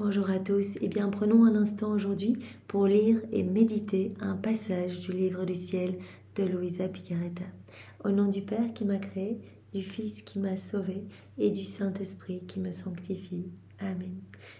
Bonjour à tous, et bien prenons un instant aujourd'hui pour lire et méditer un passage du livre du ciel de Luisa Picaretta. Au nom du Père qui m'a créé, du Fils qui m'a sauvé et du Saint-Esprit qui me sanctifie. Amen.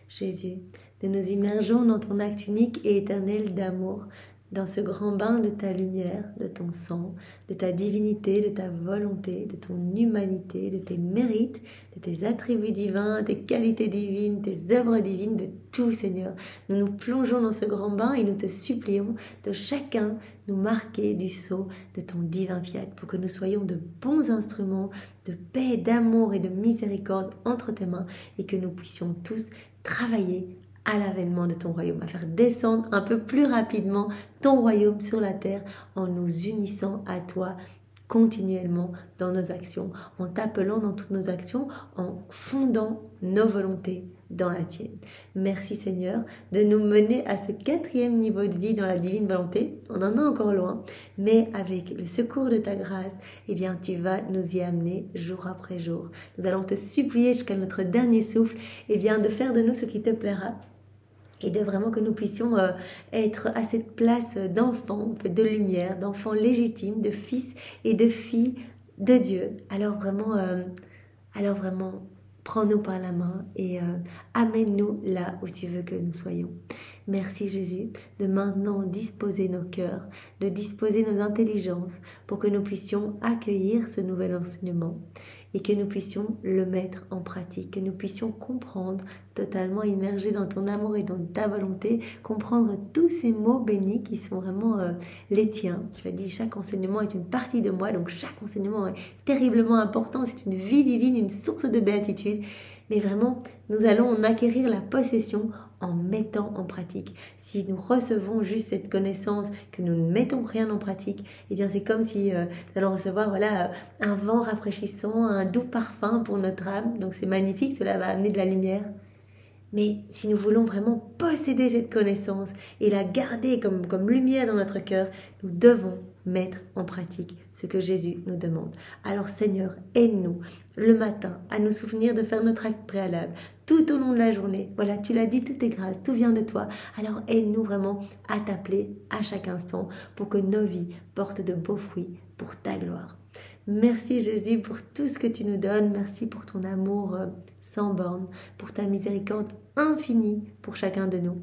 Jésus, nous nous immergeons dans ton acte unique et éternel d'amour, dans ce grand bain de ta lumière, de ton sang, de ta divinité, de ta volonté, de ton humanité, de tes mérites, de tes attributs divins, tes qualités divines, tes œuvres divines, de tout, Seigneur. Nous nous plongeons dans ce grand bain et nous te supplions de chacun nous marquer du sceau de ton divin fiat pour que nous soyons de bons instruments de paix, d'amour et de miséricorde entre tes mains et que nous puissions tous travailler à l'avènement de ton royaume, à faire descendre un peu plus rapidement ton royaume sur la terre en nous unissant à toi continuellement dans nos actions, en t'appelant dans toutes nos actions, en fondant nos volontés dans la tienne. Merci Seigneur de nous mener à ce 4e niveau de vie dans la divine volonté. On en est encore loin, mais avec le secours de ta grâce, eh bien tu vas nous y amener jour après jour. Nous allons te supplier jusqu'à notre dernier souffle, eh bien de faire de nous ce qui te plaira. Et de vraiment que nous puissions être à cette place d'enfants, de lumière, d'enfants légitimes, de fils et de filles de Dieu. Alors vraiment, prends-nous par la main et amène-nous là où tu veux que nous soyons. Merci Jésus de maintenant disposer nos cœurs, de disposer nos intelligences pour que nous puissions accueillir ce nouvel enseignement et que nous puissions le mettre en pratique, que nous puissions comprendre, totalement immergés dans ton amour et dans ta volonté, comprendre tous ces mots bénis qui sont vraiment les tiens. Tu as dit chaque enseignement est une partie de moi, donc chaque enseignement est terriblement important, c'est une vie divine, une source de béatitude. Mais vraiment, nous allons en acquérir la possession en mettant en pratique. Si nous recevons juste cette connaissance, que nous ne mettons rien en pratique, eh bien c'est comme si nous allons recevoir un vent rafraîchissant, un doux parfum pour notre âme. Donc c'est magnifique, cela va amener de la lumière. Mais si nous voulons vraiment posséder cette connaissance et la garder comme lumière dans notre cœur, nous devons mettre en pratique ce que Jésus nous demande. Alors Seigneur, aide-nous le matin à nous souvenir de faire notre acte préalable tout au long de la journée. Voilà, tu l'as dit, tout est grâce, tout vient de toi. Alors aide-nous vraiment à t'appeler à chaque instant pour que nos vies portent de beaux fruits pour ta gloire. Merci Jésus pour tout ce que tu nous donnes. Merci pour ton amour sans borne, pour ta miséricorde infinie pour chacun de nous.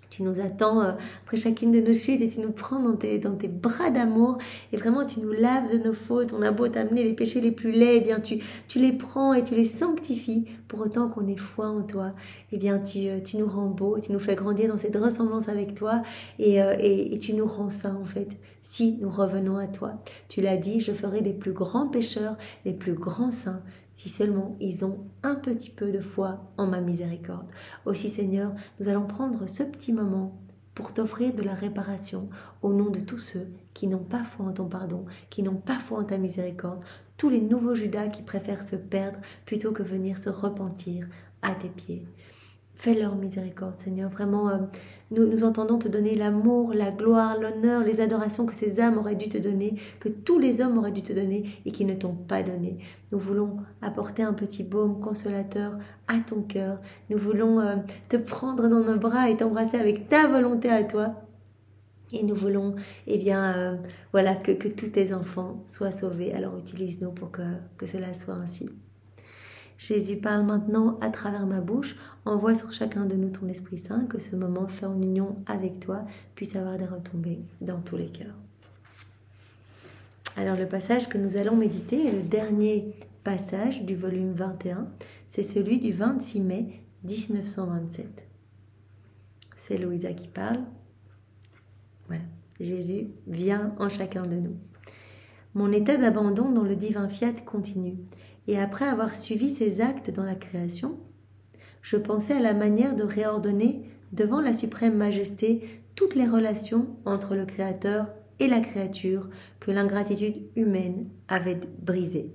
Tu nous attends après chacune de nos chutes et tu nous prends dans tes bras d'amour et vraiment tu nous laves de nos fautes. On a beau t'amener les péchés les plus laids, eh bien tu les prends et tu les sanctifies pour autant qu'on ait foi en toi. Eh bien tu nous rends beaux, tu nous fais grandir dans cette ressemblance avec toi et tu nous rends saints en fait. Si nous revenons à toi, tu l'as dit, je ferai des plus grands pécheurs, les plus grands saints, si seulement ils ont un petit peu de foi en ma miséricorde. Aussi Seigneur, nous allons prendre ce petit moment pour t'offrir de la réparation au nom de tous ceux qui n'ont pas foi en ton pardon, qui n'ont pas foi en ta miséricorde, tous les nouveaux Judas qui préfèrent se perdre plutôt que venir se repentir à tes pieds. Fais leur miséricorde, Seigneur. Vraiment, nous entendons te donner l'amour, la gloire, l'honneur, les adorations que ces âmes auraient dû te donner, que tous les hommes auraient dû te donner et qui ne t'ont pas donné. Nous voulons apporter un petit baume consolateur à ton cœur. Nous voulons te prendre dans nos bras et t'embrasser avec ta volonté à toi. Et nous voulons, que tous tes enfants soient sauvés. Alors utilise-nous pour que cela soit ainsi. Jésus, parle maintenant à travers ma bouche, envoie sur chacun de nous ton Esprit Saint, que ce moment fait en union avec toi puisse avoir des retombées dans tous les cœurs. Alors le passage que nous allons méditer est le dernier passage du volume 21, c'est celui du 26 mai 1927. C'est Luisa qui parle. Voilà, Jésus vient en chacun de nous. Mon état d'abandon dans le divin fiat continue. Et après avoir suivi ses actes dans la création, je pensais à la manière de réordonner devant la suprême majesté toutes les relations entre le Créateur et la créature que l'ingratitude humaine avait brisées.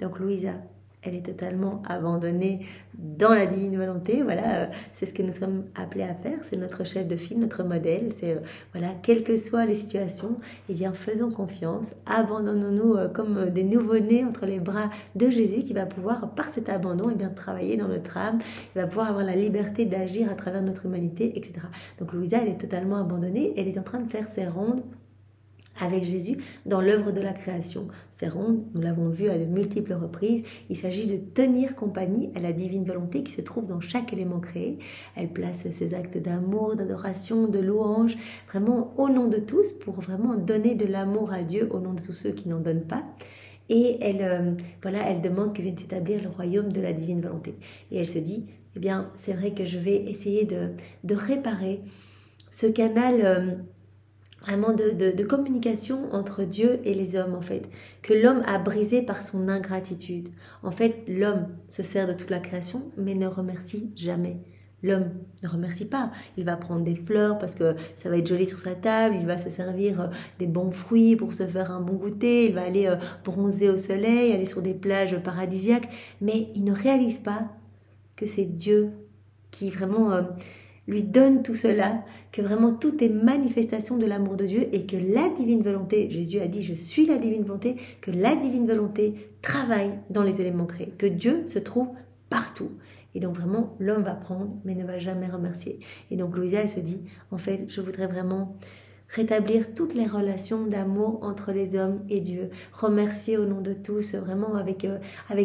Donc Luisa, Elle est totalement abandonnée dans la divine volonté. Voilà, c'est ce que nous sommes appelés à faire. C'est notre chef de file, notre modèle. C'est voilà, quelles que soient les situations, eh bien, faisons confiance. Abandonnons-nous comme des nouveau-nés entre les bras de Jésus, qui va pouvoir, par cet abandon, eh bien, travailler dans notre âme. Il va pouvoir avoir la liberté d'agir à travers notre humanité, etc. Donc Louisa, elle est totalement abandonnée. Elle est en train de faire ses rondes avec Jésus dans l'œuvre de la création. Ces rondes, nous l'avons vu à de multiples reprises, il s'agit de tenir compagnie à la divine volonté qui se trouve dans chaque élément créé. Elle place ses actes d'amour, d'adoration, de louange, vraiment au nom de tous, pour vraiment donner de l'amour à Dieu au nom de tous ceux qui n'en donnent pas. Et elle, elle demande que vienne s'établir le royaume de la divine volonté. Et elle se dit, eh bien, c'est vrai que je vais essayer de réparer ce canal vraiment de communication entre Dieu et les hommes, en fait, que l'homme a brisé par son ingratitude. En fait, l'homme se sert de toute la création, mais ne remercie jamais. L'homme ne remercie pas. Il va prendre des fleurs parce que ça va être joli sur sa table, il va se servir des bons fruits pour se faire un bon goûter, il va aller bronzer au soleil, aller sur des plages paradisiaques, mais il ne réalise pas que c'est Dieu qui vraiment lui donne tout cela, que vraiment tout est manifestation de l'amour de Dieu et que la divine volonté, Jésus a dit, je suis la divine volonté, que la divine volonté travaille dans les éléments créés, que Dieu se trouve partout. Et donc vraiment, l'homme va prendre, mais ne va jamais remercier. Et donc Louisa, elle se dit, en fait, je voudrais vraiment rétablir toutes les relations d'amour entre les hommes et Dieu, remercier au nom de tous, vraiment avec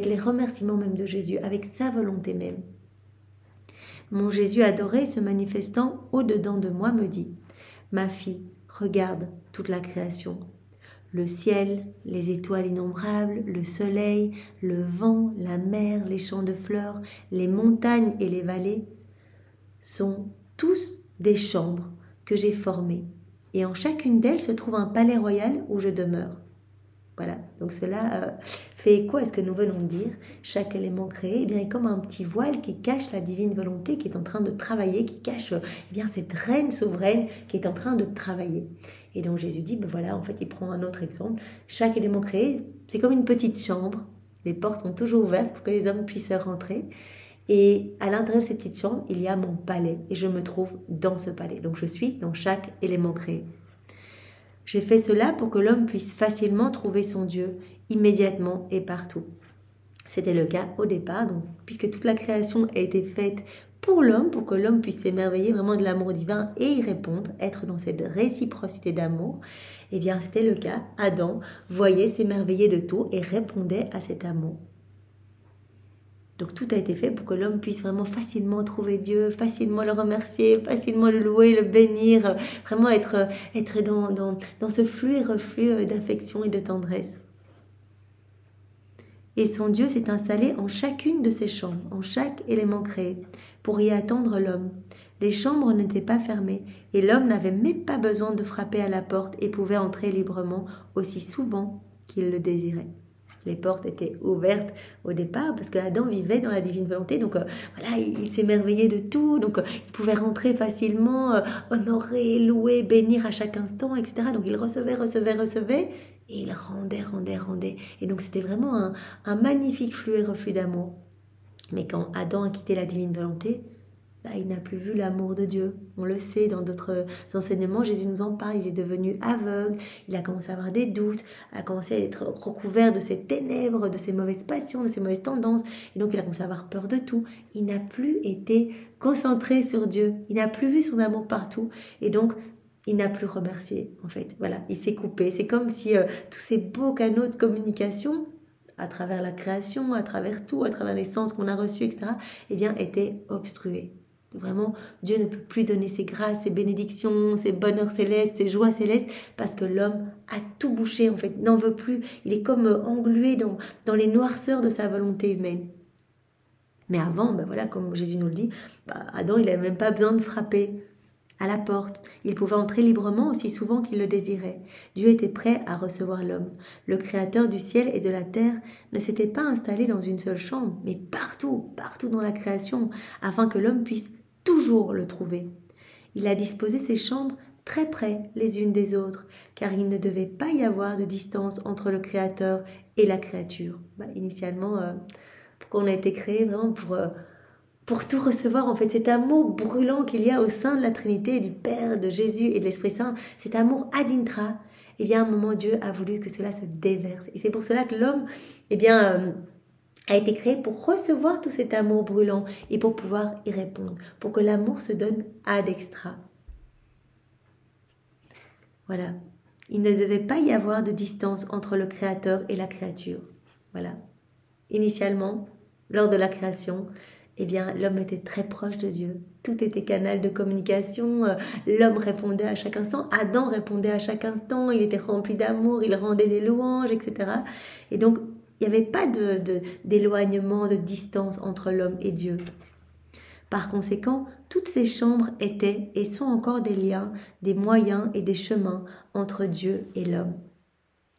les remerciements même de Jésus, avec sa volonté même. Mon Jésus adoré se manifestant au-dedans de moi me dit, ma fille, regarde toute la création. Le ciel, les étoiles innombrables, le soleil, le vent, la mer, les champs de fleurs, les montagnes et les vallées sont tous des chambres que j'ai formées. Et en chacune d'elles se trouve un palais royal où je demeure. Voilà, donc cela fait écho à ce que nous venons de dire. Chaque élément créé est comme un petit voile qui cache la divine volonté qui est en train de travailler, qui cache cette reine souveraine qui est en train de travailler. Et donc Jésus dit, en fait, il prend un autre exemple. Chaque élément créé, c'est comme une petite chambre. Les portes sont toujours ouvertes pour que les hommes puissent rentrer. Et à l'intérieur de cette petite chambre, il y a mon palais. Et je me trouve dans ce palais. Donc je suis dans chaque élément créé. J'ai fait cela pour que l'homme puisse facilement trouver son Dieu, immédiatement et partout. C'était le cas au départ, donc, puisque toute la création a été faite pour l'homme, pour que l'homme puisse s'émerveiller vraiment de l'amour divin et y répondre, être dans cette réciprocité d'amour, eh bien c'était le cas. Adam voyait s'émerveiller de tout et répondait à cet amour. Donc tout a été fait pour que l'homme puisse vraiment facilement trouver Dieu, facilement le remercier, facilement le louer, le bénir, vraiment être dans ce flux et reflux d'affection et de tendresse. Et son Dieu s'est installé en chacune de ses chambres, en chaque élément créé, pour y attendre l'homme. Les chambres n'étaient pas fermées et l'homme n'avait même pas besoin de frapper à la porte et pouvait entrer librement aussi souvent qu'il le désirait. Les portes étaient ouvertes au départ parce qu'Adam vivait dans la divine volonté, donc il s'émerveillait de tout, donc il pouvait rentrer facilement, honorer, louer, bénir à chaque instant, etc. Donc il recevait, et il rendait. Et donc c'était vraiment un magnifique flux et reflux d'amour. Mais quand Adam a quitté la divine volonté, il n'a plus vu l'amour de Dieu. On le sait dans d'autres enseignements, Jésus nous en parle, il est devenu aveugle, il a commencé à avoir des doutes, a commencé à être recouvert de ses ténèbres, de ses mauvaises passions, de ses mauvaises tendances, et donc il a commencé à avoir peur de tout. Il n'a plus été concentré sur Dieu, il n'a plus vu son amour partout, et donc il n'a plus remercié, en fait. Voilà, il s'est coupé. C'est comme si tous ces beaux canaux de communication, à travers la création, à travers tout, à travers les sens qu'on a reçus, etc., étaient obstrués. Vraiment, Dieu ne peut plus donner ses grâces, ses bénédictions, ses bonheurs célestes, ses joies célestes, parce que l'homme a tout bouché, en fait, n'en veut plus. Il est comme englué dans les noirceurs de sa volonté humaine. Mais avant, comme Jésus nous le dit, Adam, il n'avait même pas besoin de frapper à la porte. Il pouvait entrer librement aussi souvent qu'il le désirait. Dieu était prêt à recevoir l'homme. Le Créateur du ciel et de la terre ne s'était pas installé dans une seule chambre, mais partout dans la création, afin que l'homme puisse toujours le trouver. Il a disposé ses chambres très près les unes des autres, car il ne devait pas y avoir de distance entre le Créateur et la créature. Initialement, Pourquoi on a été créé vraiment pour tout recevoir, en fait, cet amour brûlant qu'il y a au sein de la Trinité, du Père, de Jésus et de l'Esprit Saint, cet amour ad intra, eh bien, à un moment, Dieu a voulu que cela se déverse. Et c'est pour cela que l'homme, eh bien, a été créé pour recevoir tout cet amour brûlant et pour pouvoir y répondre, pour que l'amour se donne ad extra. Voilà. Il ne devait pas y avoir de distance entre le Créateur et la créature. Voilà. Initialement, lors de la création, eh bien, l'homme était très proche de Dieu. Tout était canal de communication. L'homme répondait à chaque instant. Adam répondait à chaque instant. Il était rempli d'amour. Il rendait des louanges, etc. Et donc, il n'y avait pas d'éloignement, de distance entre l'homme et Dieu. Par conséquent, toutes ces chambres étaient et sont encore des liens, des moyens et des chemins entre Dieu et l'homme.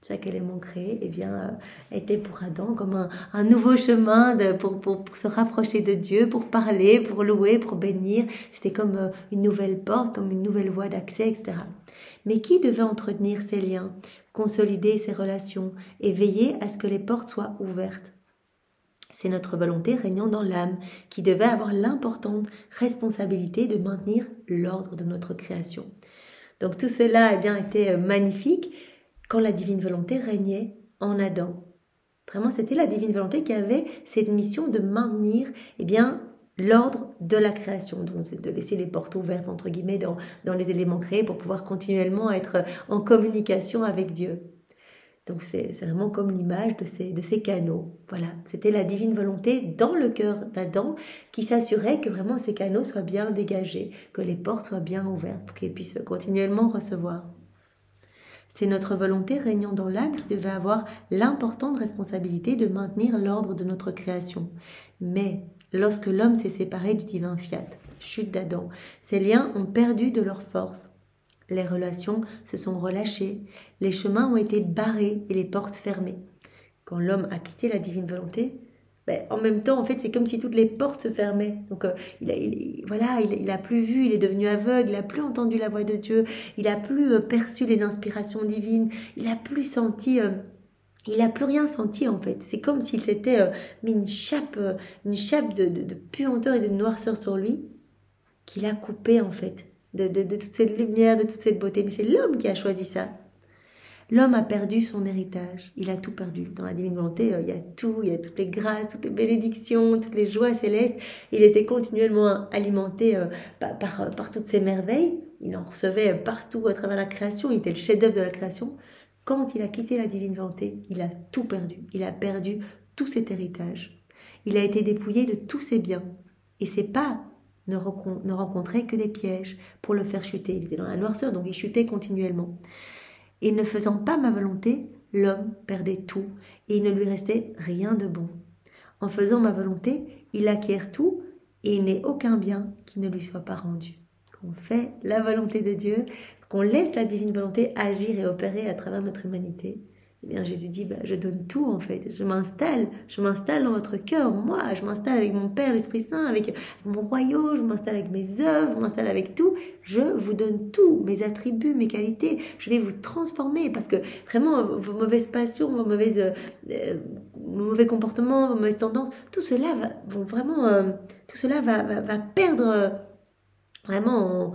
Chaque élément créé, eh bien, était pour Adam comme un nouveau chemin pour se rapprocher de Dieu, pour parler, pour louer, pour bénir. C'était comme une nouvelle porte, comme une nouvelle voie d'accès, etc. Mais qui devait entretenir ces liens, consolider ces relations et veiller à ce que les portes soient ouvertes? C'est notre volonté régnant dans l'âme qui devait avoir l'importante responsabilité de maintenir l'ordre de notre création. Donc tout cela, eh bien, était magnifique quand la divine volonté régnait en Adam. Vraiment, c'était la divine volonté qui avait cette mission de maintenir, eh bien, l'ordre de la création. Donc, c'est de laisser les portes ouvertes, entre guillemets, dans les éléments créés pour pouvoir continuellement être en communication avec Dieu. Donc, c'est vraiment comme l'image de ces canaux. Voilà, c'était la divine volonté dans le cœur d'Adam qui s'assurait que vraiment ces canaux soient bien dégagés, que les portes soient bien ouvertes pour qu'il puisse continuellement recevoir. C'est notre volonté régnant dans l'âme qui devait avoir l'importante responsabilité de maintenir l'ordre de notre création. Mais lorsque l'homme s'est séparé du divin fiat, chute d'Adam, ces liens ont perdu de leur force. Les relations se sont relâchées, les chemins ont été barrés et les portes fermées. Quand l'homme a quitté la divine volonté, en même temps, en fait, c'est comme si toutes les portes se fermaient. Donc, il a plus vu, il est devenu aveugle, il a plus entendu la voix de Dieu, il a plus perçu les inspirations divines, il a plus senti, il a plus rien senti en fait. C'est comme s'il s'était mis une chape de puanteur et de noirceur sur lui, qu'il a coupé en fait de toute cette lumière, de toute cette beauté. Mais c'est l'homme qui a choisi ça. L'homme a perdu son héritage, il a tout perdu. Dans la divine volonté, il y a tout, il y a toutes les grâces, toutes les bénédictions, toutes les joies célestes. Il était continuellement alimenté par toutes ces merveilles. Il en recevait partout à travers la création, il était le chef-d'œuvre de la création. Quand il a quitté la divine volonté, il a tout perdu. Il a perdu tout cet héritage. Il a été dépouillé de tous ses biens. Et ses pas ne rencontraient que des pièges pour le faire chuter. Il était dans la noirceur, donc il chutait continuellement. Et ne faisant pas ma volonté, l'homme perdait tout et il ne lui restait rien de bon. En faisant ma volonté, il acquiert tout et il n'est aucun bien qui ne lui soit pas rendu. Quand on fait la volonté de Dieu, qu'on laisse la divine volonté agir et opérer à travers notre humanité, eh bien Jésus dit, je donne tout en fait, je m'installe dans votre cœur, moi, je m'installe avec mon Père, l'Esprit Saint, avec mon royaume, je m'installe avec mes œuvres, je m'installe avec tout, je vous donne tout, mes attributs, mes qualités, je vais vous transformer parce que vraiment vos mauvaises passions, vos mauvais comportements, vos mauvaises tendances, tout cela va perdre vraiment,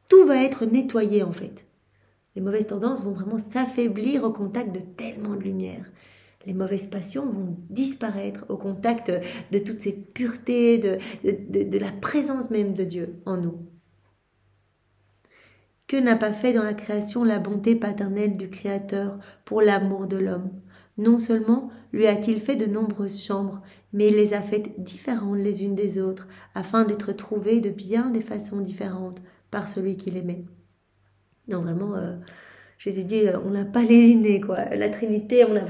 tout va être nettoyé en fait. Les mauvaises tendances vont vraiment s'affaiblir au contact de tellement de lumière. Les mauvaises passions vont disparaître au contact de toute cette pureté, de la présence même de Dieu en nous. Que n'a pas fait dans la création la bonté paternelle du Créateur pour l'amour de l'homme? Non seulement lui a-t-il fait de nombreuses chambres, mais il les a faites différentes les unes des autres, afin d'être trouvées de bien des façons différentes par celui qui l'aimait. Non, vraiment, Jésus dit, on n'a pas lésiné, quoi. La Trinité, on a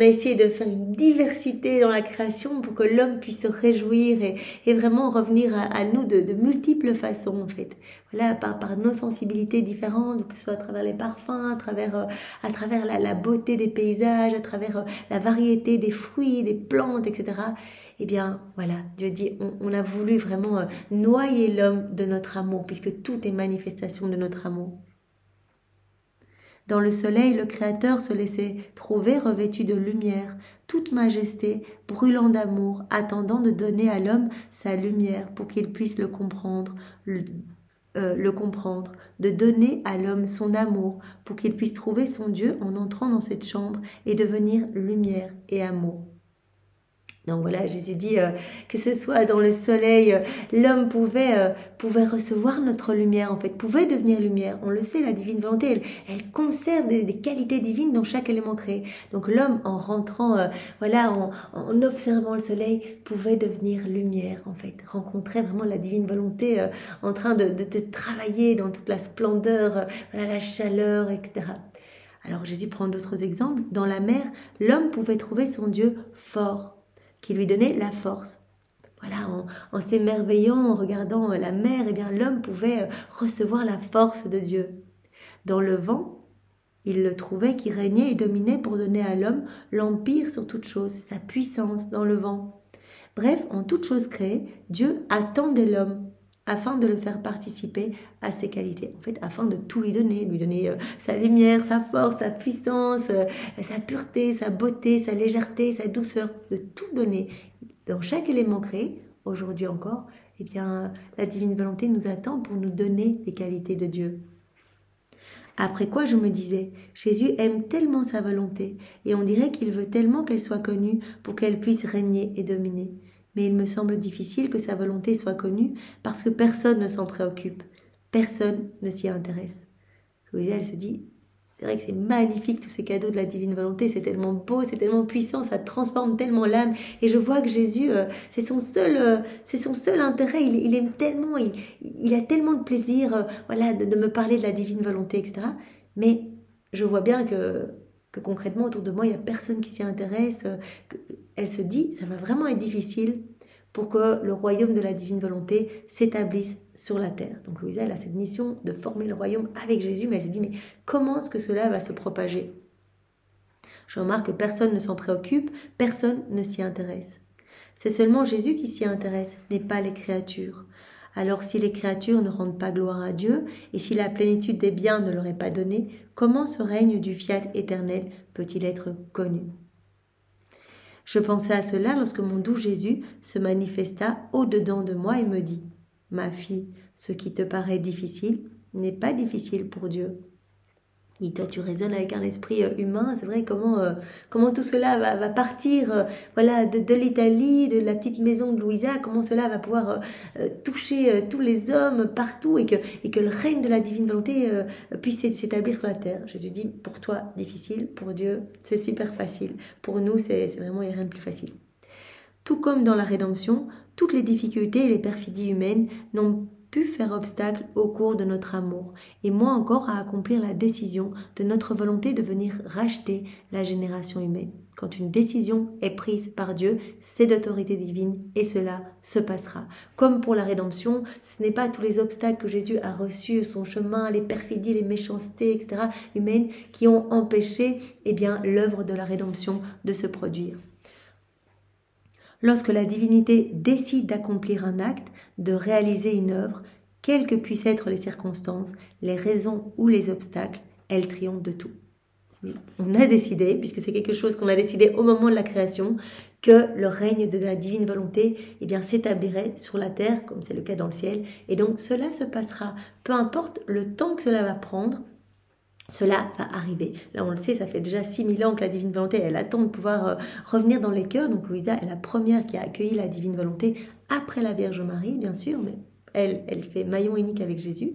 essayé de faire une diversité dans la création pour que l'homme puisse se réjouir et vraiment revenir à nous de multiples façons, en fait. Voilà, par nos sensibilités différentes, que ce soit à travers les parfums, à travers la beauté des paysages, à travers la variété des fruits, des plantes, etc. Eh bien, voilà, Dieu dit, on a voulu vraiment noyer l'homme de notre amour, puisque tout est manifestation de notre amour. Dans le soleil, le Créateur se laissait trouver revêtu de lumière, toute majesté, brûlant d'amour, attendant de donner à l'homme sa lumière pour qu'il puisse le comprendre, de donner à l'homme son amour pour qu'il puisse trouver son Dieu en entrant dans cette chambre et devenir lumière et amour. Donc voilà, Jésus dit que ce soit dans le soleil, l'homme pouvait recevoir notre lumière, en fait, pouvait devenir lumière. On le sait, la divine volonté, elle conserve des qualités divines dans chaque élément créé. Donc l'homme, en rentrant, en observant le soleil, pouvait devenir lumière, en fait, rencontrer vraiment la divine volonté en train de travailler dans toute la splendeur, la chaleur, etc. Alors Jésus prend d'autres exemples. Dans la mer, l'homme pouvait trouver son Dieu fort, qui lui donnait la force. Voilà, en s'émerveillant, en regardant la mer, eh bien l'homme pouvait recevoir la force de Dieu. Dans le vent, il le trouvait qui régnait et dominait pour donner à l'homme l'empire sur toute chose, sa puissance dans le vent. Bref, en toute chose créée, Dieu attendait l'homme afin de le faire participer à ses qualités, en fait, afin de tout lui donner sa lumière, sa force, sa puissance, sa pureté, sa beauté, sa légèreté, sa douceur, de tout donner. Dans chaque élément créé, aujourd'hui encore, eh bien, la divine volonté nous attend pour nous donner les qualités de Dieu. Après quoi je me disais, Jésus aime tellement sa volonté, et on dirait qu'il veut tellement qu'elle soit connue pour qu'elle puisse régner et dominer. Mais il me semble difficile que sa volonté soit connue parce que personne ne s'en préoccupe, personne ne s'y intéresse. Louisa, elle se dit, c'est vrai que c'est magnifique tous ces cadeaux de la divine volonté, c'est tellement beau, c'est tellement puissant, ça transforme tellement l'âme. Et je vois que Jésus, c'est son seul intérêt, il aime tellement, il a tellement de plaisir de me parler de la divine volonté, etc. Mais je vois bien que concrètement autour de moi, il n'y a personne qui s'y intéresse. Elle se dit, ça va vraiment être difficile pour que le royaume de la divine volonté s'établisse sur la terre. Donc Louisa, elle a cette mission de former le royaume avec Jésus, mais elle se dit, mais comment est-ce que cela va se propager? Je remarque que personne ne s'en préoccupe, personne ne s'y intéresse. C'est seulement Jésus qui s'y intéresse, mais pas les créatures. Alors si les créatures ne rendent pas gloire à Dieu, et si la plénitude des biens ne leur est pas donnée, comment ce règne du fiat éternel peut-il être connu? Je pensais à cela lorsque mon doux Jésus se manifesta au-dedans de moi et me dit « Ma fille, ce qui te paraît difficile n'est pas difficile pour Dieu. » Et toi, tu raisonnes avec un esprit humain, c'est vrai, comment tout cela va partir de l'Italie, de la petite maison de Louisa, comment cela va pouvoir toucher tous les hommes partout et que le règne de la divine volonté puisse s'établir sur la terre. Jésus dit, pour toi, difficile, pour Dieu, c'est super facile. Pour nous, c'est vraiment, il n'y a rien de plus facile. Tout comme dans la rédemption, toutes les difficultés et les perfidies humaines n'ont pu faire obstacle au cours de notre amour, et moins encore à accomplir la décision de notre volonté de venir racheter la génération humaine. Quand une décision est prise par Dieu, c'est d'autorité divine, et cela se passera. Comme pour la rédemption, ce n'est pas tous les obstacles que Jésus a reçus, son chemin, les perfidies, les méchancetés, etc., humaines, qui ont empêché l'œuvre de la rédemption de se produire. Lorsque la divinité décide d'accomplir un acte, de réaliser une œuvre, quelles que puissent être les circonstances, les raisons ou les obstacles, elle triomphe de tout. On a décidé, puisque c'est quelque chose qu'on a décidé au moment de la création, que le règne de la divine volonté s'établirait sur la terre, comme c'est le cas dans le ciel, et donc cela se passera. Peu importe le temps que cela va prendre, cela va arriver. Là, on le sait, ça fait déjà 6000 ans que la divine volonté, elle attend de pouvoir revenir dans les cœurs. Donc Louisa est la première qui a accueilli la divine volonté après la Vierge Marie, bien sûr, mais elle fait maillon unique avec Jésus.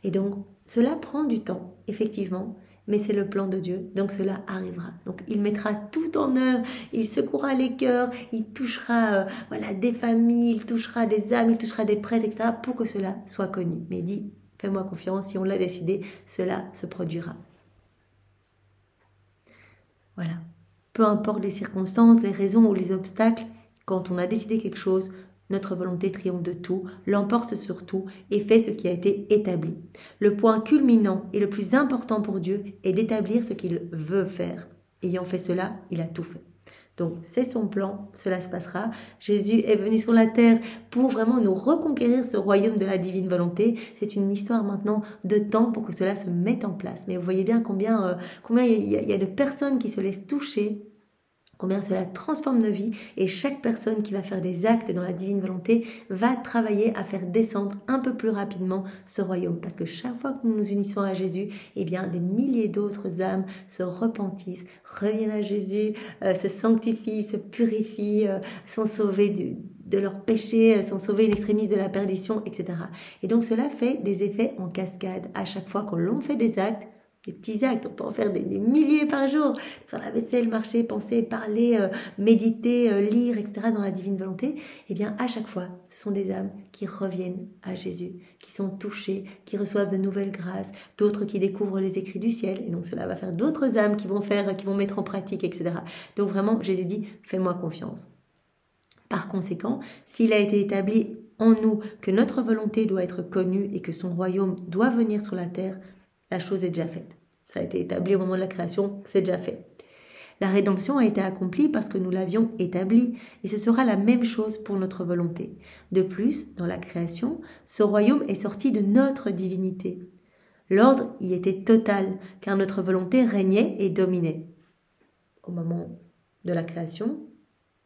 Et donc, cela prend du temps, effectivement, mais c'est le plan de Dieu, donc cela arrivera. Donc il mettra tout en œuvre, il secouera les cœurs, il touchera des familles, il touchera des âmes, il touchera des prêtres, etc., pour que cela soit connu. Mais il dit, fais-moi confiance, si on l'a décidé, cela se produira. Voilà. Peu importe les circonstances, les raisons ou les obstacles, quand on a décidé quelque chose, notre volonté triomphe de tout, l'emporte sur tout et fait ce qui a été établi. Le point culminant et le plus important pour Dieu est d'établir ce qu'il veut faire. Ayant fait cela, il a tout fait. Donc c'est son plan, cela se passera. Jésus est venu sur la terre pour vraiment nous reconquérir ce royaume de la divine volonté. C'est une histoire maintenant de temps pour que cela se mette en place. Mais vous voyez bien combien il y a de personnes qui se laissent toucher, combien cela transforme nos vies, et chaque personne qui va faire des actes dans la divine volonté va travailler à faire descendre un peu plus rapidement ce royaume. Parce que chaque fois que nous nous unissons à Jésus, eh bien des milliers d'autres âmes se repentissent, reviennent à Jésus, se sanctifient, se purifient, sont sauvées de leurs péchés, sont sauvés in extremis de la perdition, etc. Et donc cela fait des effets en cascade. À chaque fois que l'on fait des actes, des petits actes, on peut en faire des milliers par jour, faire la vaisselle, marcher, penser, parler, méditer, lire, etc. dans la divine volonté, eh bien à chaque fois, ce sont des âmes qui reviennent à Jésus, qui sont touchées, qui reçoivent de nouvelles grâces, d'autres qui découvrent les écrits du ciel, et donc cela va faire d'autres âmes qui vont mettre en pratique, etc. Donc vraiment, Jésus dit, fais-moi confiance. Par conséquent, s'il a été établi en nous que notre volonté doit être connue et que son royaume doit venir sur la terre, la chose est déjà faite. Ça a été établi au moment de la création, c'est déjà fait. La rédemption a été accomplie parce que nous l'avions établie, et ce sera la même chose pour notre volonté. De plus, dans la création, ce royaume est sorti de notre divinité. L'ordre y était total, car notre volonté régnait et dominait. Au moment de la création,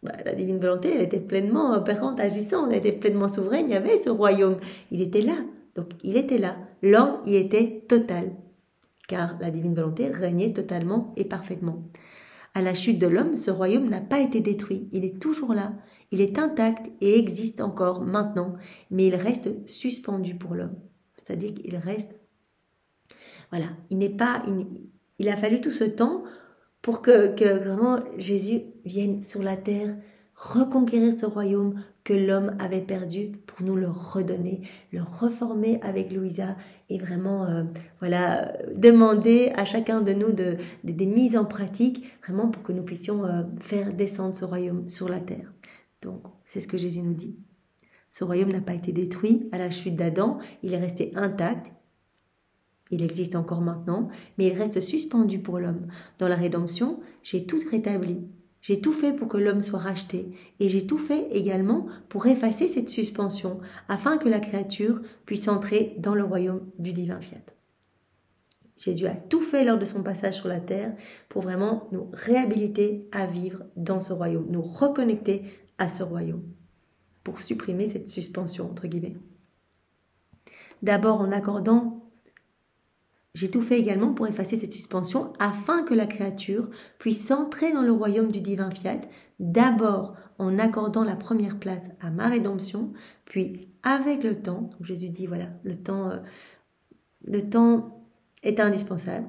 la divine volonté, elle était pleinement opérante, agissante, elle était pleinement souveraine, il y avait ce royaume, il était là. Donc il était là, l'ordre y était total, car la divine volonté régnait totalement et parfaitement. À la chute de l'homme, ce royaume n'a pas été détruit, il est toujours là, il est intact et existe encore maintenant, mais il reste suspendu pour l'homme. C'est-à-dire qu'il reste, voilà, il a fallu tout ce temps pour que vraiment Jésus vienne sur la terre, reconquérir ce royaume que l'homme avait perdu pour nous le redonner, le reformer avec Louisa et vraiment demander à chacun de nous des mises en pratique vraiment pour que nous puissions faire descendre ce royaume sur la terre. Donc c'est ce que Jésus nous dit. Ce royaume n'a pas été détruit à la chute d'Adam, il est resté intact. Il existe encore maintenant, mais il reste suspendu pour l'homme. Dans la rédemption, j'ai tout rétabli. J'ai tout fait pour que l'homme soit racheté. Et j'ai tout fait également pour effacer cette suspension, afin que la créature puisse entrer dans le royaume du divin fiat. Jésus a tout fait lors de son passage sur la terre pour vraiment nous réhabiliter à vivre dans ce royaume, nous reconnecter à ce royaume, pour supprimer cette suspension, entre guillemets. D'abord en accordant... J'ai tout fait également pour effacer cette suspension afin que la créature puisse entrer dans le royaume du divin fiat, d'abord en accordant la première place à ma rédemption, puis avec le temps, donc Jésus dit voilà, le temps est indispensable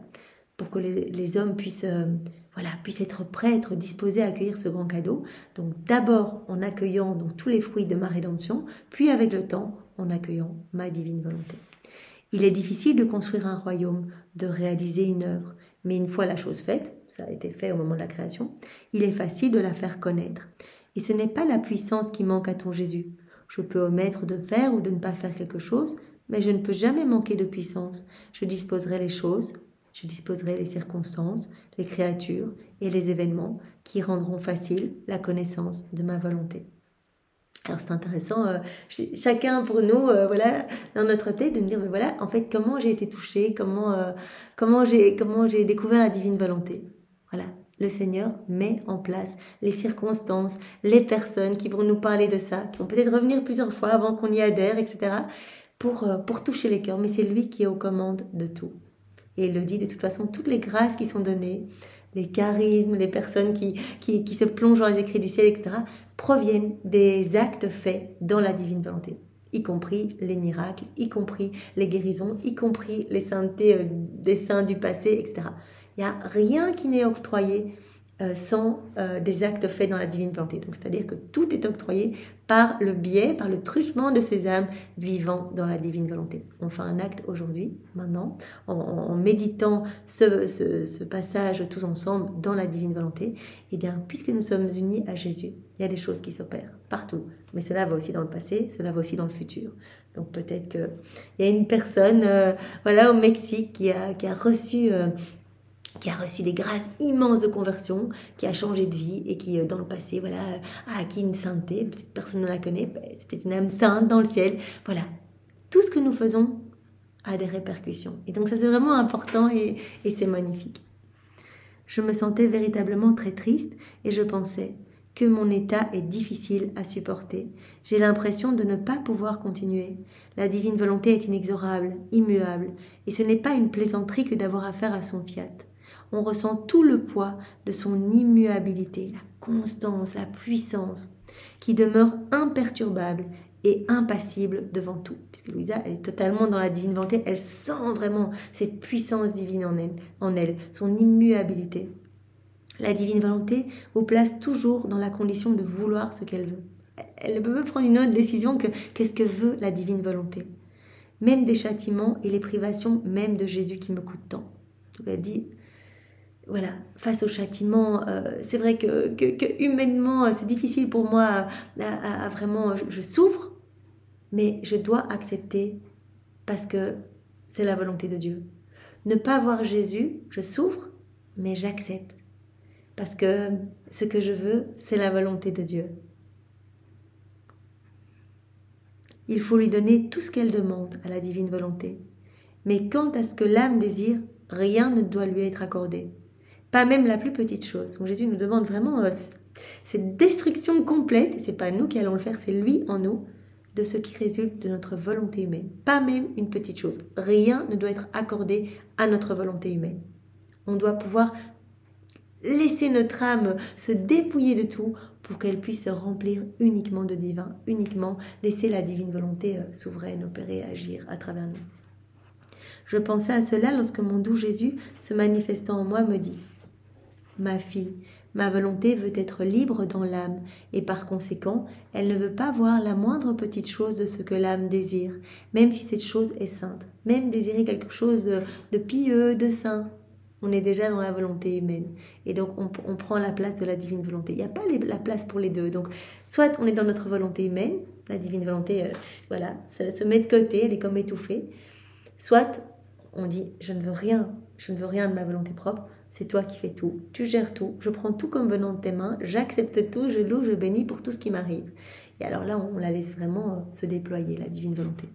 pour que les hommes puissent être prêts, être disposés à accueillir ce grand cadeau. Donc d'abord en accueillant donc, tous les fruits de ma rédemption, puis avec le temps en accueillant ma divine volonté. Il est difficile de construire un royaume, de réaliser une œuvre, mais une fois la chose faite, ça a été fait au moment de la création, il est facile de la faire connaître. Et ce n'est pas la puissance qui manque à ton Jésus. Je peux omettre de faire ou de ne pas faire quelque chose, mais je ne peux jamais manquer de puissance. Je disposerai les choses, je disposerai les circonstances, les créatures et les événements qui rendront facile la connaissance de ma volonté. Alors c'est intéressant, chacun pour nous, dans notre tête, de me dire, mais voilà, en fait, comment j'ai été touchée, comment j'ai découvert la divine volonté. Voilà, le Seigneur met en place les circonstances, les personnes qui vont nous parler de ça, qui vont peut-être revenir plusieurs fois avant qu'on y adhère, etc., pour toucher les cœurs. Mais c'est lui qui est aux commandes de tout. Et il le dit, de toute façon, toutes les grâces qui sont données, les charismes, les personnes qui se plongent dans les écrits du ciel, etc., proviennent des actes faits dans la divine volonté, y compris les miracles, y compris les guérisons, y compris les saintetés des saints du passé, etc. Il n'y a rien qui n'est octroyé sans des actes faits dans la divine volonté. Donc, c'est-à-dire que tout est octroyé par le biais, par le truchement de ces âmes vivant dans la divine volonté. On fait un acte aujourd'hui, maintenant, en méditant ce passage tous ensemble dans la divine volonté. Et bien, puisque nous sommes unis à Jésus, il y a des choses qui s'opèrent partout. Mais cela va aussi dans le passé, cela va aussi dans le futur. Donc peut-être qu'il y a une personne au Mexique qui a reçu qui a reçu des grâces immenses de conversion, qui a changé de vie et qui, dans le passé, voilà, a acquis une sainteté. Peut-être personne ne la connaît, c'est peut-être une âme sainte dans le ciel. Voilà, tout ce que nous faisons a des répercussions. Et donc ça, c'est vraiment important et c'est magnifique. Je me sentais véritablement très triste et je pensais que mon état est difficile à supporter. J'ai l'impression de ne pas pouvoir continuer. La divine volonté est inexorable, immuable, et ce n'est pas une plaisanterie que d'avoir affaire à son fiat. On ressent tout le poids de son immuabilité, la constance, la puissance, qui demeure imperturbable et impassible devant tout. Puisque Louisa, elle est totalement dans la divine volonté, elle sent vraiment cette puissance divine en elle, son immuabilité. La divine volonté vous place toujours dans la condition de vouloir ce qu'elle veut. Elle ne peut pas prendre une autre décision que qu'est-ce que veut la divine volonté. Même des châtiments et les privations même de Jésus qui me coûtent tant. Donc elle dit, voilà, face au châtiment, c'est vrai que humainement, c'est difficile pour moi à vraiment, je souffre, mais je dois accepter parce que c'est la volonté de Dieu. Ne pas voir Jésus, je souffre, mais j'accepte. Parce que ce que je veux, c'est la volonté de Dieu. Il faut lui donner tout ce qu'elle demande à la divine volonté. Mais quant à ce que l'âme désire, rien ne doit lui être accordé. Pas même la plus petite chose. Donc Jésus nous demande vraiment cette destruction complète, et ce n'est pas nous qui allons le faire, c'est lui en nous, de ce qui résulte de notre volonté humaine. Pas même une petite chose. Rien ne doit être accordé à notre volonté humaine. On doit pouvoir laisser notre âme se dépouiller de tout pour qu'elle puisse se remplir uniquement de divin, uniquement laisser la divine volonté souveraine opérer, agir à travers nous. Je pensais à cela lorsque mon doux Jésus, se manifestant en moi, me dit « Ma fille, ma volonté veut être libre dans l'âme, et par conséquent, elle ne veut pas voir la moindre petite chose de ce que l'âme désire, même si cette chose est sainte. Même désirer quelque chose de pieux, de saint. On est déjà dans la volonté humaine. Et donc, on prend la place de la divine volonté. Il n'y a pas la place pour les deux. Donc, soit on est dans notre volonté humaine, la divine volonté, voilà, ça se met de côté, elle est comme étouffée. Soit on dit, je ne veux rien de ma volonté propre, c'est toi qui fais tout, tu gères tout, je prends tout comme venant de tes mains, j'accepte tout, je loue, je bénis pour tout ce qui m'arrive. Et alors là, on la laisse vraiment se déployer, la divine volonté.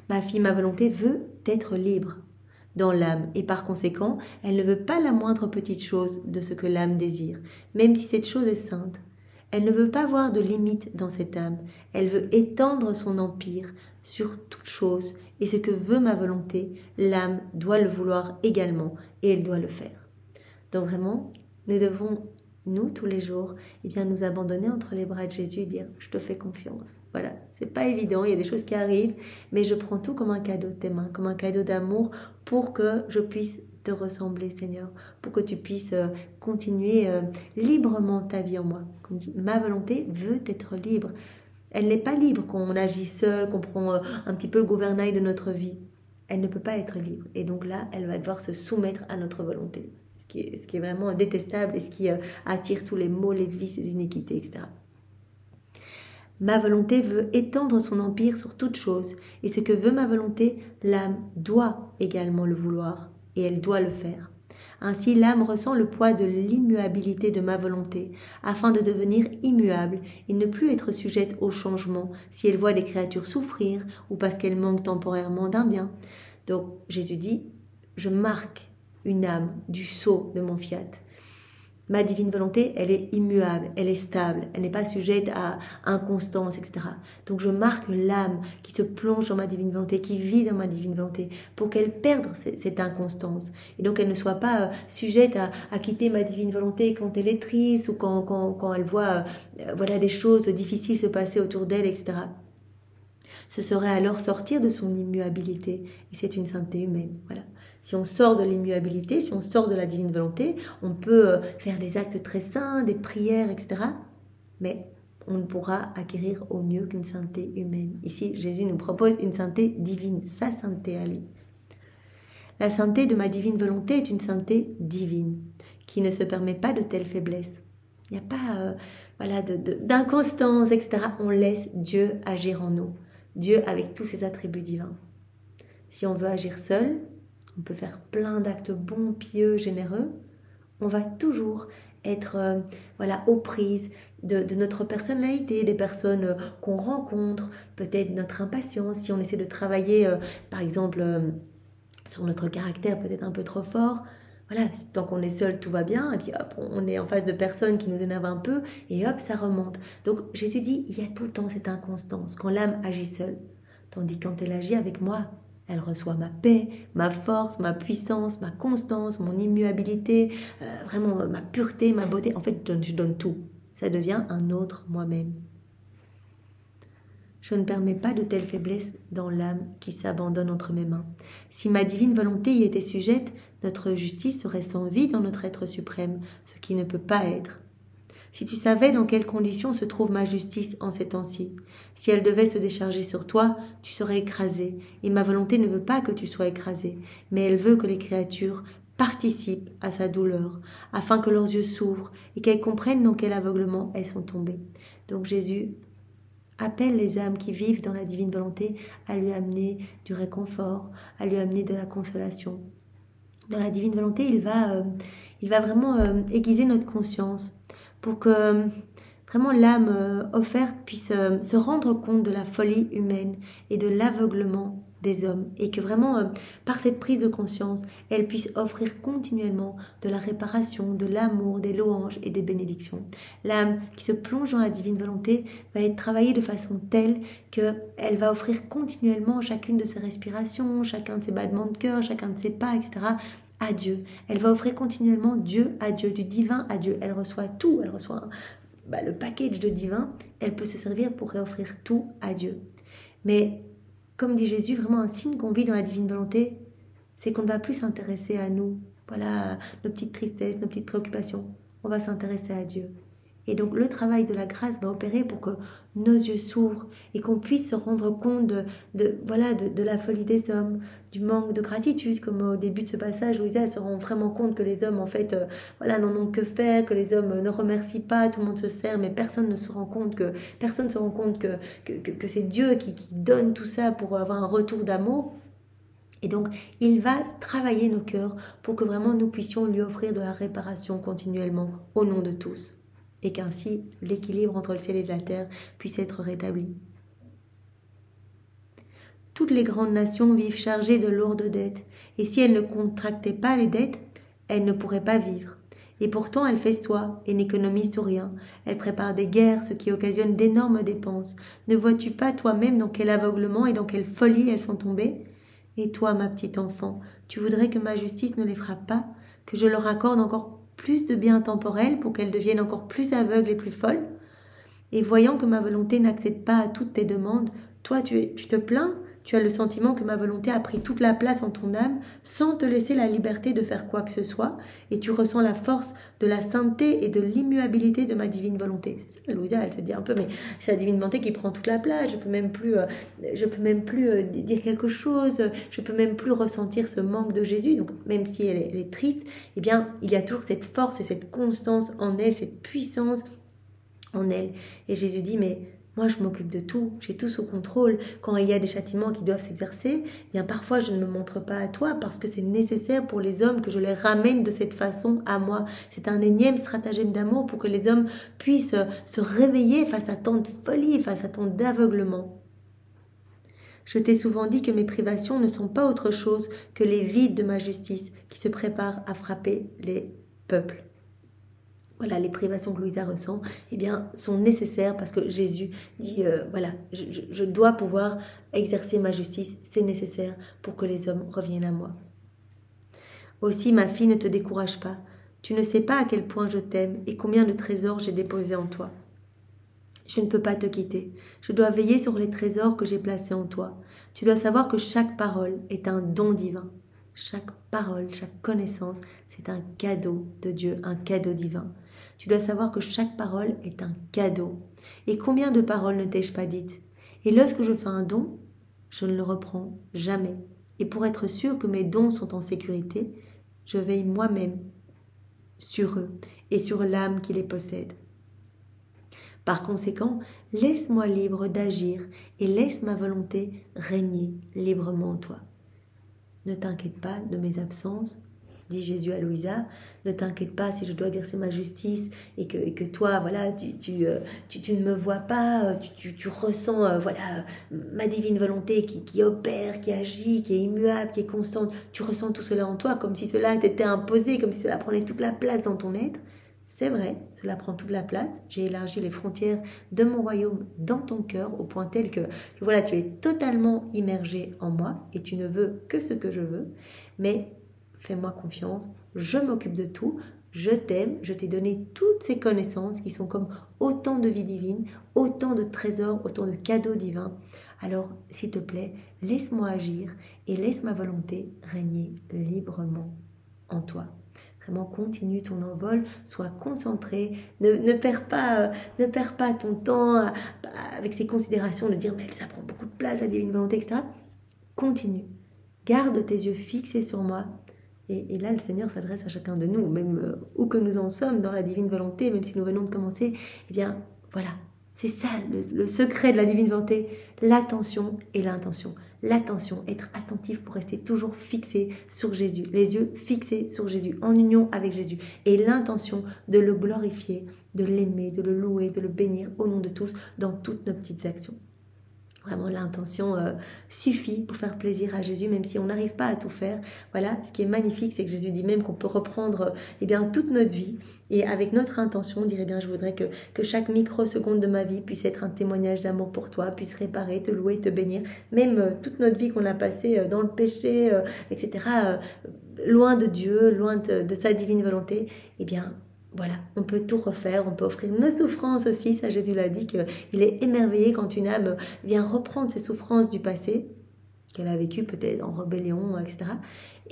Ma fille, ma volonté veut être libre dans l'âme, et par conséquent, elle ne veut pas la moindre petite chose de ce que l'âme désire, même si cette chose est sainte. Elle ne veut pas voir de limite dans cette âme, elle veut étendre son empire sur toute chose, et ce que veut ma volonté, l'âme doit le vouloir également, et elle doit le faire. Donc vraiment, nous devons, nous, tous les jours, nous abandonner entre les bras de Jésus et dire « je te fais confiance ». Voilà, c'est pas évident, il y a des choses qui arrivent, mais je prends tout comme un cadeau de tes mains, comme un cadeau d'amour pour que je puisse te ressembler, Seigneur, pour que tu puisses continuer librement ta vie en moi. Comme dit, ma volonté veut être libre. Elle n'est pas libre quand on agit seul, qu'on prend un petit peu le gouvernail de notre vie. Elle ne peut pas être libre. Et donc là, elle va devoir se soumettre à notre volonté. Ce qui est vraiment détestable et ce qui attire tous les maux, les vices, les iniquités, etc. Ma volonté veut étendre son empire sur toute chose. Et ce que veut ma volonté, l'âme doit également le vouloir. Et elle doit le faire. Ainsi, l'âme ressent le poids de l'immuabilité de ma volonté, afin de devenir immuable et ne plus être sujette au changement si elle voit des créatures souffrir ou parce qu'elles manquent temporairement d'un bien. Donc, Jésus dit, je marque une âme du sceau de mon fiat. Ma divine volonté, elle est immuable, elle est stable, elle n'est pas sujette à inconstance, etc. Donc je marque l'âme qui se plonge dans ma divine volonté, qui vit dans ma divine volonté, pour qu'elle perde cette inconstance. Et donc elle ne soit pas sujette à quitter ma divine volonté quand elle est triste ou quand elle voit voilà, des choses difficiles se passer autour d'elle, etc. Ce serait alors sortir de son immuabilité. Et c'est une sainteté humaine, voilà. Si on sort de l'immuabilité, si on sort de la divine volonté, on peut faire des actes très saints, des prières, etc. Mais on ne pourra acquérir au mieux qu'une sainteté humaine. Ici, Jésus nous propose une sainteté divine, sa sainteté à lui. La sainteté de ma divine volonté est une sainteté divine, qui ne se permet pas de telles faiblesses. Il n'y a pas voilà, d'inconstance, etc. On laisse Dieu agir en nous. Dieu avec tous ses attributs divins. Si on veut agir seul, on peut faire plein d'actes bons, pieux, généreux, on va toujours être aux prises de notre personnalité, des personnes qu'on rencontre, peut-être notre impatience, si on essaie de travailler, par exemple, sur notre caractère peut-être un peu trop fort. Voilà, tant qu'on est seul, tout va bien, et puis hop, on est en face de personnes qui nous énervent un peu, et hop, ça remonte. Donc Jésus dit, il y a tout le temps cette inconstance, quand l'âme agit seule, tandis que quand elle agit avec moi, elle reçoit ma paix, ma force, ma puissance, ma constance, mon immuabilité, vraiment ma pureté, ma beauté. En fait, je donne tout. Ça devient un autre moi-même. Je ne permets pas de telles faiblesses dans l'âme qui s'abandonne entre mes mains. Si ma divine volonté y était sujette, notre justice serait sans vie dans notre être suprême, ce qui ne peut pas être. Si tu savais dans quelles conditions se trouve ma justice en ces temps-ci, si elle devait se décharger sur toi, tu serais écrasé, et ma volonté ne veut pas que tu sois écrasé, mais elle veut que les créatures participent à sa douleur, afin que leurs yeux s'ouvrent et qu'elles comprennent dans quel aveuglement elles sont tombées. Donc Jésus appelle les âmes qui vivent dans la divine volonté à lui amener du réconfort, à lui amener de la consolation. Dans la divine volonté, il va vraiment aiguiser notre conscience pour que vraiment l'âme offerte puisse se rendre compte de la folie humaine et de l'aveuglement des hommes, et que vraiment par cette prise de conscience, elle puisse offrir continuellement de la réparation, de l'amour, des louanges et des bénédictions. L'âme qui se plonge dans la divine volonté va être travaillée de façon telle qu'elle va offrir continuellement chacune de ses respirations, chacun de ses battements de cœur, chacun de ses pas, etc., à Dieu. Elle va offrir continuellement Dieu à Dieu, du divin à Dieu. Elle reçoit tout, elle reçoit le package de divin, elle peut se servir pour offrir tout à Dieu. Mais comme dit Jésus, vraiment un signe qu'on vit dans la divine volonté, c'est qu'on ne va plus s'intéresser à nous, voilà, nos petites tristesses, nos petites préoccupations. On va s'intéresser à Dieu. Et donc le travail de la grâce va opérer pour que nos yeux s'ouvrent et qu'on puisse se rendre compte de la folie des hommes, du manque de gratitude, comme au début de ce passage, Louisa se rend vraiment compte que les hommes en fait n'en ont que faire, que les hommes ne remercient pas, tout le monde se sert, mais personne ne se rend compte que c'est Dieu qui donne tout ça pour avoir un retour d'amour. Et donc, il va travailler nos cœurs pour que vraiment nous puissions lui offrir de la réparation continuellement au nom de tous, et qu'ainsi l'équilibre entre le ciel et la terre puisse être rétabli. Toutes les grandes nations vivent chargées de lourdes dettes, et si elles ne contractaient pas les dettes, elles ne pourraient pas vivre. Et pourtant elles festoient et n'économisent sur rien. Elles préparent des guerres, ce qui occasionne d'énormes dépenses. Ne vois-tu pas toi-même dans quel aveuglement et dans quelle folie elles sont tombées ? Et toi, ma petite enfant, tu voudrais que ma justice ne les frappe pas, que je leur accorde encore plus de biens temporels pour qu'elles deviennent encore plus aveugles et plus folles? Et voyant que ma volonté n'accède pas à toutes tes demandes, toi tu te plains, tu as le sentiment que ma volonté a pris toute la place en ton âme sans te laisser la liberté de faire quoi que ce soit, et tu ressens la force de la sainteté et de l'immuabilité de ma divine volonté. C'est ça, Louisa, elle se dit un peu, mais c'est la divine volonté qui prend toute la place, je peux même plus dire quelque chose, je peux même plus ressentir ce manque de Jésus. Donc même si elle est triste, eh bien il y a toujours cette force et cette constance en elle, cette puissance en elle. Et Jésus dit, mais moi je m'occupe de tout, j'ai tout sous contrôle. Quand il y a des châtiments qui doivent s'exercer, eh bien parfois je ne me montre pas à toi parce que c'est nécessaire pour les hommes que je les ramène de cette façon à moi. C'est un énième stratagème d'amour pour que les hommes puissent se réveiller face à tant de folie, face à tant d'aveuglement. Je t'ai souvent dit que mes privations ne sont pas autre chose que les vides de ma justice qui se préparent à frapper les peuples. Voilà, les privations que Louisa ressent, eh bien, sont nécessaires parce que Jésus dit, je dois pouvoir exercer ma justice, c'est nécessaire pour que les hommes reviennent à moi. Aussi, ma fille, ne te décourage pas. Tu ne sais pas à quel point je t'aime et combien de trésors j'ai déposés en toi. Je ne peux pas te quitter. Je dois veiller sur les trésors que j'ai placés en toi. Tu dois savoir que chaque parole est un don divin. Chaque parole, chaque connaissance, c'est un cadeau de Dieu, un cadeau divin. Tu dois savoir que chaque parole est un cadeau. Et combien de paroles ne t'ai-je pas dites? Et lorsque je fais un don, je ne le reprends jamais. Et pour être sûr que mes dons sont en sécurité, je veille moi-même sur eux et sur l'âme qui les possède. Par conséquent, laisse-moi libre d'agir et laisse ma volonté régner librement en toi. Ne t'inquiète pas de mes absences, dit Jésus à Louisa. Ne t'inquiète pas si je dois exercer ma justice et que toi, voilà, tu ne me vois pas, tu ressens voilà, ma divine volonté qui opère, qui agit, qui est immuable, qui est constante. Tu ressens tout cela en toi comme si cela t'était imposé, comme si cela prenait toute la place dans ton être. C'est vrai, cela prend toute la place. J'ai élargi les frontières de mon royaume dans ton cœur au point tel que voilà, tu es totalement immergé en moi et tu ne veux que ce que je veux. Mais fais-moi confiance, je m'occupe de tout, je t'aime, je t'ai donné toutes ces connaissances qui sont comme autant de vie divine, autant de trésors, autant de cadeaux divins. Alors, s'il te plaît, laisse-moi agir et laisse ma volonté régner librement en toi. Vraiment, continue ton envol, sois concentré, ne perds pas ton temps avec ces considérations de dire « mais ça prend beaucoup de place, la divine volonté, etc. » Continue, garde tes yeux fixés sur moi. Et là, le Seigneur s'adresse à chacun de nous, même où que nous en sommes dans la divine volonté, même si nous venons de commencer. Eh bien, voilà, c'est ça le secret de la divine volonté, l'attention et l'intention. L'attention, être attentif pour rester toujours fixé sur Jésus, les yeux fixés sur Jésus, en union avec Jésus. Et l'intention de le glorifier, de l'aimer, de le louer, de le bénir au nom de tous dans toutes nos petites actions. Vraiment, l'intention suffit pour faire plaisir à Jésus, même si on n'arrive pas à tout faire. Voilà, ce qui est magnifique, c'est que Jésus dit même qu'on peut reprendre eh bien, toute notre vie. Et avec notre intention, on dirait bien, je voudrais que chaque microseconde de ma vie puisse être un témoignage d'amour pour toi, puisse réparer, te louer, te bénir. Même toute notre vie qu'on a passée dans le péché, etc., loin de Dieu, loin de sa divine volonté, eh bien, voilà, on peut tout refaire, on peut offrir nos souffrances aussi, ça Jésus l'a dit, qu'il est émerveillé quand une âme vient reprendre ses souffrances du passé, qu'elle a vécues peut-être en rébellion, etc.,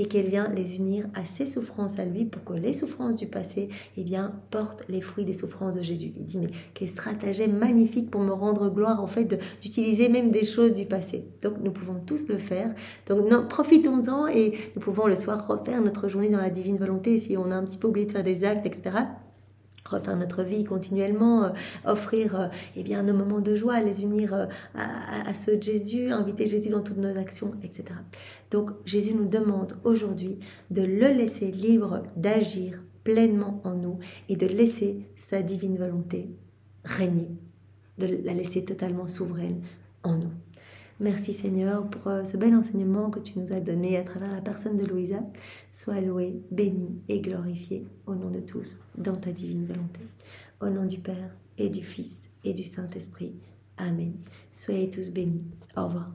et qu'elle vient les unir à ses souffrances à lui pour que les souffrances du passé, eh bien, portent les fruits des souffrances de Jésus. Il dit, mais quel stratagème magnifique pour me rendre gloire, en fait, d'utiliser même des choses du passé. Donc, nous pouvons tous le faire. Donc, profitons-en et nous pouvons le soir refaire notre journée dans la divine volonté. Si on a un petit peu oublié de faire des actes, etc., refaire notre vie continuellement, offrir eh bien, nos moments de joie, les unir à ceux de Jésus, inviter Jésus dans toutes nos actions, etc. Donc Jésus nous demande aujourd'hui de le laisser libre d'agir pleinement en nous et de laisser sa divine volonté régner, de la laisser totalement souveraine en nous. Merci Seigneur pour ce bel enseignement que tu nous as donné à travers la personne de Louisa. Sois loué, béni et glorifié au nom de tous dans ta divine volonté. Au nom du Père et du Fils et du Saint-Esprit. Amen. Soyez tous bénis. Au revoir.